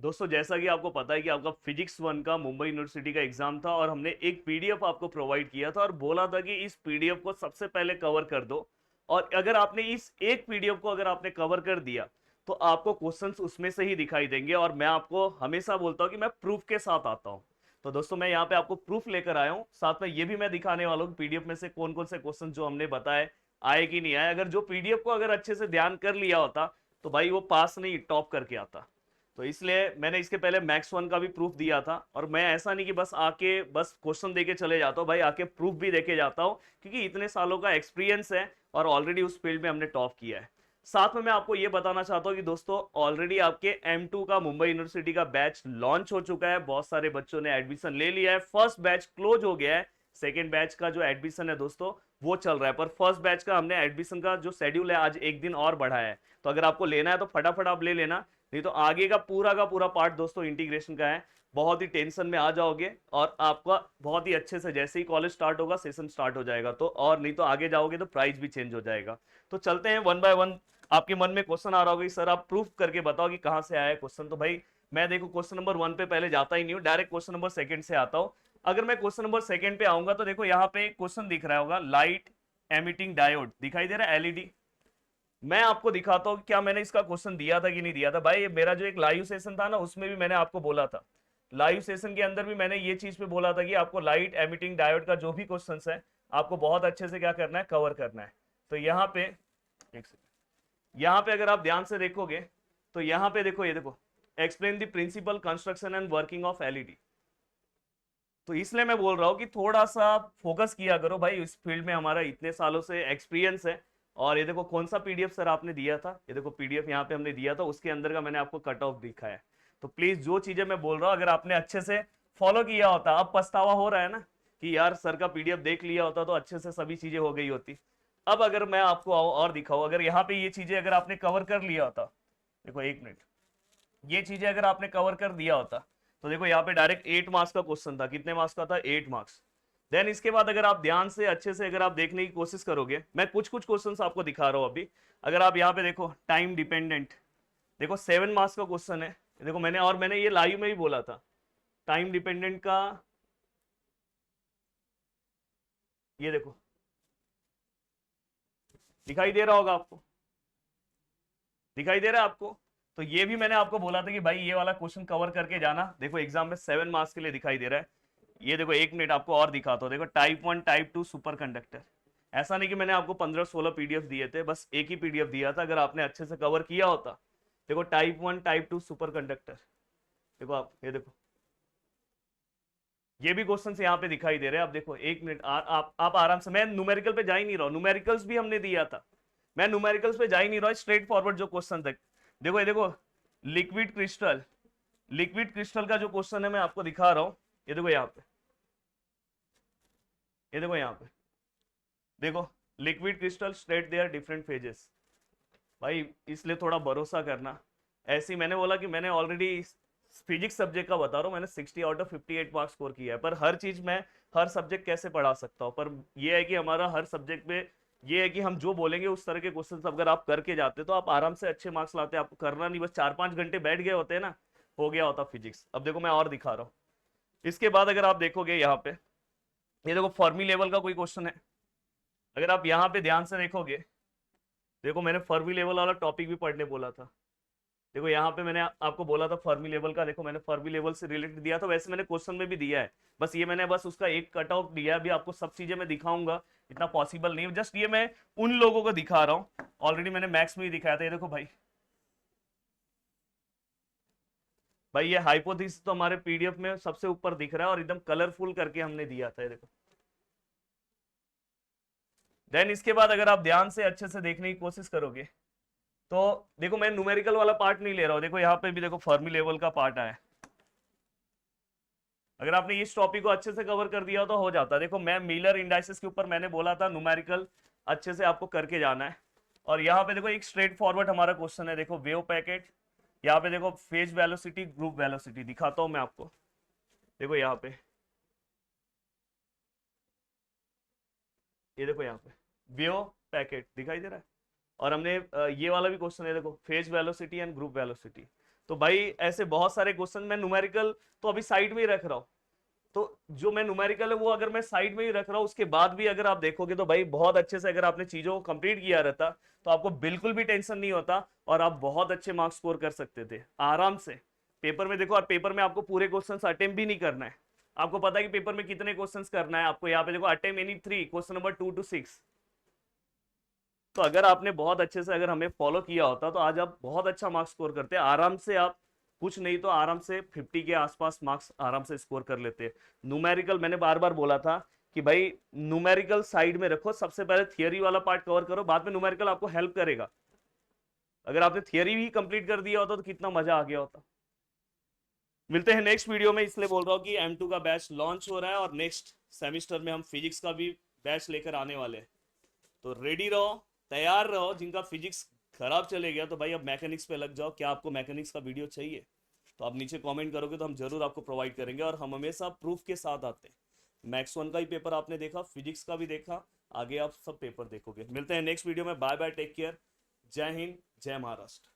दोस्तों जैसा कि आपको पता है कि आपका फिजिक्स वन का मुंबई यूनिवर्सिटी का एग्जाम था और हमने एक पीडीएफ आपको प्रोवाइड किया था और बोला था कि इस पीडीएफ को सबसे पहले कवर कर दो। और अगर आपने इस एक पीडीएफ को अगर आपने कवर कर दिया तो आपको क्वेश्चंस उसमें से ही दिखाई देंगे। और मैं आपको हमेशा बोलता हूं कि मैं प्रूफ के साथ आता हूं। तो दोस्तों मैं यहाँ पे आपको प्रूफ लेकर आया हूं, साथ में ये भी मैं दिखाने वाला हूँ पीडीएफ में से कौन कौन से क्वेश्चन जो हमने बताए आए कि नहीं आए। अगर जो पीडीएफ को अगर अच्छे से ध्यान कर लिया होता तो भाई वो पास नहीं टॉप करके आता। तो इसलिए मैंने इसके पहले मैक्स वन का भी प्रूफ दिया था। और मैं ऐसा नहीं कि बस आके बस क्वेश्चन देके चले जाता हूँ भाई, आके प्रूफ भी देके जाता हूँ, क्योंकि इतने सालों का एक्सपीरियंस है और ऑलरेडी उस फील्ड में हमने टॉप किया है। साथ में मैं आपको ये बताना चाहता हूँ कि दोस्तों ऑलरेडी आपके M2 का मुंबई यूनिवर्सिटी का बैच लॉन्च हो चुका है। बहुत सारे बच्चों ने एडमिशन ले लिया है, फर्स्ट बैच क्लोज हो गया है। सेकेंड बैच का जो एडमिशन है दोस्तों वो चल रहा है, पर फर्स्ट बैच का हमने एडमिशन का जो शेड्यूल है आज एक दिन और बढ़ाया है। तो अगर आपको लेना है तो फटाफट आप ले लेना, नहीं तो आगे का पूरा पार्ट दोस्तों इंटीग्रेशन का है। बहुत ही टेंशन में आ जाओगे और आपका बहुत ही अच्छे से जैसे ही कॉलेज स्टार्ट होगा सेशन स्टार्ट हो जाएगा, तो और नहीं तो आगे जाओगे तो प्राइस भी चेंज हो जाएगा। तो चलते हैं वन बाय वन। आपके मन में क्वेश्चन आ रहा होगा कि सर आप प्रूफ करके बताओ कि कहां से आया है क्वेश्चन। तो भाई मैं देखो क्वेश्चन नंबर वन पे पहले जाता ही नहीं हूँ, डायरेक्ट क्वेश्चन नंबर सेकंड से आता हूँ। अगर मैं क्वेश्चन नंबर सेकंड पे आऊंगा तो देखो यहाँ पे क्वेश्चन दिख रहा होगा, लाइट एमिटिंग डायोड दिखाई दे रहा है, एलईडी। मैं आपको दिखाता हूँ क्या मैंने इसका क्वेश्चन दिया था कि नहीं दिया था। भाई मेरा जो एक लाइव सेशन था ना उसमें भी मैंने आपको बोला था, लाइव सेशन के अंदर भी मैंने ये चीज पे बोला था कि आपको लाइट एमिटिंग डायोड का जो भी क्वेश्चन है आपको बहुत अच्छे से क्या करना है, कवर करना है। तो यहाँ पे एक सेकंड, यहाँ पे अगर आप ध्यान से देखोगे तो यहाँ पे देखो, ये देखो explain the principle construction and working of LED. तो इसलिए मैं बोल रहा हूँ कि थोड़ा सा फोकस किया करो भाई, इस फील्ड में हमारा इतने सालों से एक्सपीरियंस है। और ये देखो कौन सा पीडीएफ सर आपने दिया था, ये देखो पीडीएफ यहाँ पे हमने दिया था, उसके अंदर का मैंने आपको कट ऑफ दिखा है। तो प्लीज जो चीजें मैं बोल रहा हूँ अगर आपने अच्छे से फॉलो किया होता, अब पछतावा हो रहा है ना कि यार सर का पीडीएफ देख लिया होता तो अच्छे से सभी चीजें हो गई होती। अब अगर मैं आपको और दिखाऊं, अगर यहाँ पे ये चीजें अगर आपने कवर कर लिया होता, देखो एक मिनट, ये चीजें अगर आपने कवर कर दिया होता तो देखो यहाँ पे डायरेक्ट 8 मार्क्स का क्वेश्चन था। कितने मार्क्स का था? 8 मार्क्स। देन इसके बाद अगर आप ध्यान से अच्छे से अगर आप देखने की कोशिश करोगे, मैं कुछ कुछ क्वेश्चंस आपको दिखा रहा हूं अभी। अगर आप यहाँ पे देखो टाइम डिपेंडेंट, देखो 7 मार्क्स का क्वेश्चन है। देखो मैंने ये लाइव में ही बोला था टाइम डिपेंडेंट का। ये देखो दिखाई दे रहा होगा आपको, दिखाई दे रहा है आपको? तो ये भी मैंने आपको बोला था कि भाई ये वाला क्वेश्चन कवर करके जाना। देखो एग्जाम में 7 मार्क्स के लिए दिखाई दे रहा है। ये देखो एक मिनट आपको और दिखाता हूँ, देखो टाइप 1 टाइप 2 सुपर कंडक्टर। ऐसा नहीं कि मैंने आपको 15-16 पीडीएफ दिए थे, बस एक ही पीडीएफ दिया था। अगर आपने अच्छे से कवर किया होता, देखो टाइप 1 टाइप 2 सुपर कंडक्टर, देखो आप ये देखो ये भी क्वेश्चन यहाँ पे दिखाई दे रहे हैं। आप देखो एक मिनट, आप आराम से, मैं न्यूमेरिकल पे जा ही नहीं रहा हूँ, न्यूमेरिकल्स भी हमने दिया था। मैं न्यूमेरिकल्स पे जा ही नहीं रहा, स्ट्रेट फॉरवर्ड जो क्वेश्चन थे। देखो ये देखो लिक्विड क्रिस्टल, लिक्विड क्रिस्टल का जो क्वेश्चन है मैं आपको दिखा रहा हूं। ये देखो यहाँ पे, ये देखो यहाँ पे, देखो liquid crystal state their different phases. भाई इसलिए थोड़ा भरोसा करना। ऐसे ही मैंने बोला कि मैंने ऑलरेडी फिजिक्स सब्जेक्ट का बता रहा हूँ, मैंने 60 आउट ऑफ 58 मार्क्स स्कोर किया है। पर हर चीज मैं हर सब्जेक्ट कैसे पढ़ा सकता हूँ, पर ये है कि हमारा हर सब्जेक्ट में ये है कि हम जो बोलेंगे उस तरह के क्वेश्चन अगर आप करके जाते तो आप आराम से अच्छे मार्क्स लाते। आपको करना नहीं, बस 4-5 घंटे बैठ गए होते ना, हो गया होता फिजिक्स। अब देखो मैं और दिखा रहा हूँ। इसके बाद अगर आप देखोगे यहाँ पे, ये देखो फर्मी लेवल का कोई क्वेश्चन है। अगर आप यहाँ पे ध्यान से देखोगे, देखो मैंने फर्मी लेवल वाला टॉपिक भी पढ़ने बोला था। देखो यहाँ पे मैंने आपको बोला था फर्मी लेवल का, देखो मैंने फर्मी लेवल से रिलेटेड दिया था, वैसे मैंने क्वेश्चन में भी दिया है। बस ये मैंने बस उसका एक कट आउट दिया है। अभी आपको सब चीजें मैं दिखाऊंगा इतना पॉसिबल नहीं है, जस्ट ये मैं उन लोगों को दिखा रहा हूँ। ऑलरेडी मैंने मैथ्स में ही दिखाया था। ये देखो भाई, भाई ये हाइपोथेसिस तो हमारे पीडीएफ में सबसे ऊपर दिख रहा है और एकदम कलरफुल करके हमने दिया था, ये देखो। देन इसके बाद अगर आप ध्यान से अच्छे से देखने की कोशिश करोगे तो देखो मैं न्यूमेरिकल वाला पार्ट नहीं ले रहा हूं। देखो यहाँ पे भी देखो फर्मी लेवल का पार्ट आया। अगर आपने इस टॉपिक को अच्छे से कवर कर दिया तो हो जाता। देखो मैं मिलर इंडाइसिस के ऊपर मैंने बोला था न्यूमेरिकल अच्छे से आपको करके जाना है। और यहाँ पे देखो एक स्ट्रेट फॉरवर्ड हमारा क्वेश्चन है, देखो वेव पैकेट। यहाँ पे देखो फेज वेलोसिटी ग्रुप वेलोसिटी दिखाता हूं मैं आपको। देखो यहाँ पे, ये देखो यहाँ पे वेव पैकेट दिखाई दे रहा है। और हमने ये वाला भी क्वेश्चन है, देखो phase velocity and group velocity. तो भाई ऐसे बहुत सारे क्वेश्चन, मैं न्यूमेरिकल तो अभी साइड में ही रख रहा हूँ। तो जो मैं न्यूमेरिकल है वो अगर मैं साइड में ही रख रहा हूँ, उसके बाद भी अगर आप देखोगे तो भाई बहुत अच्छे से अगर आपने चीजों को कंप्लीट किया रहता तो आपको बिल्कुल भी टेंशन नहीं होता और आप बहुत अच्छे मार्क्स स्कोर कर सकते थे आराम से। पेपर में देखो, और पेपर में आपको पूरे क्वेश्चन अटेम्प्ट भी नहीं करना है। आपको पता है कि पेपर में कितने क्वेश्चंस करना है आपको, यहाँ पे देखो attempt any 3, question number 2 to 6। तो अगर आपने बहुत अच्छे से अगर हमें फॉलो किया होता तो आज आप बहुत अच्छा मार्क्स स्कोर करते आराम से। आप कुछ नहीं तो आराम से 50 के आसपास मार्क्स आराम से स्कोर कर लेते। न्यूमेरिकल मैंने बार बार बोला था कि भाई न्यूमेरिकल साइड में रखो, सबसे पहले थियरी वाला पार्ट कवर करो, बाद में न्यूमेरिकल आपको हेल्प करेगा। अगर आपने थियरी भी कंप्लीट कर दिया होता तो कितना मजा आ गया होता। मिलते हैं नेक्स्ट वीडियो में, इसलिए बोल रहा हूँ कि M2 का बैच लॉन्च हो रहा है और नेक्स्ट सेमिस्टर में हम फिजिक्स का भी बैच लेकर आने वाले हैं। तो रेडी रहो, तैयार रहो। जिनका फिजिक्स खराब चले गया तो भाई अब मैकेनिक्स पे लग जाओ। क्या आपको मैकेनिक्स का वीडियो चाहिए तो आप नीचे कमेंट करोगे तो हम जरूर आपको प्रोवाइड करेंगे, और हम हमेशा प्रूफ के साथ आते हैं। मैक्स 1 का ही पेपर आपने देखा, फिजिक्स का भी देखा, आगे आप सब पेपर देखोगे। मिलते हैं नेक्स्ट वीडियो में। बाय बाय, टेक केयर, जय हिंद, जय महाराष्ट्र।